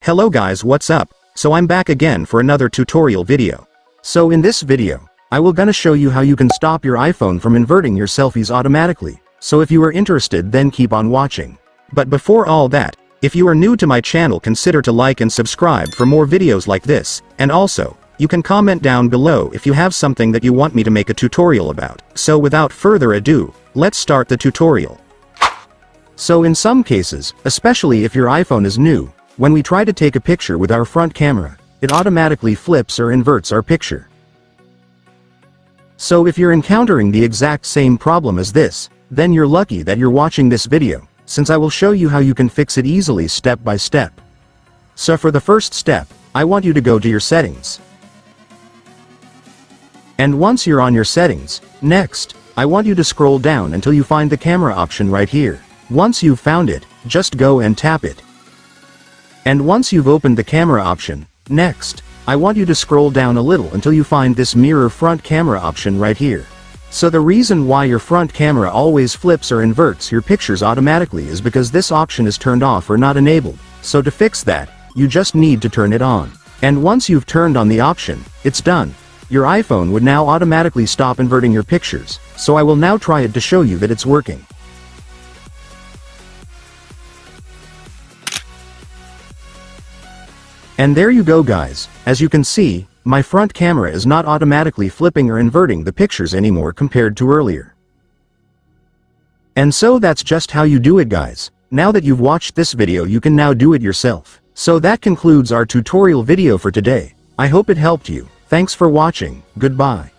Hello guys, what's up? So I'm back again for another tutorial video. So in this video, I will gonna show you how you can stop your iPhone from inverting your selfies automatically. So if you are interested, then keep on watching. But before all that, if you are new to my channel, consider to like and subscribe for more videos like this, and also, you can comment down below if you have something that you want me to make a tutorial about. So without further ado, let's start the tutorial. So in some cases, especially if your iPhone is new, when we try to take a picture with our front camera, it automatically flips or inverts our picture. So if you're encountering the exact same problem as this, then you're lucky that you're watching this video, since I will show you how you can fix it easily step by step. So for the first step, I want you to go to your settings. And once you're on your settings, next, I want you to scroll down until you find the camera option right here. Once you've found it, just go and tap it. And once you've opened the camera option, next, I want you to scroll down a little until you find this mirror front camera option right here. So the reason why your front camera always flips or inverts your pictures automatically is because this option is turned off or not enabled. So to fix that, you just need to turn it on. And once you've turned on the option, it's done. Your iPhone would now automatically stop inverting your pictures. So I will now try it to show you that it's working. And there you go guys, as you can see, my front camera is not automatically flipping or inverting the pictures anymore compared to earlier. And so that's just how you do it guys. Now that you've watched this video, you can now do it yourself. So that concludes our tutorial video for today. I hope it helped you. Thanks for watching, goodbye.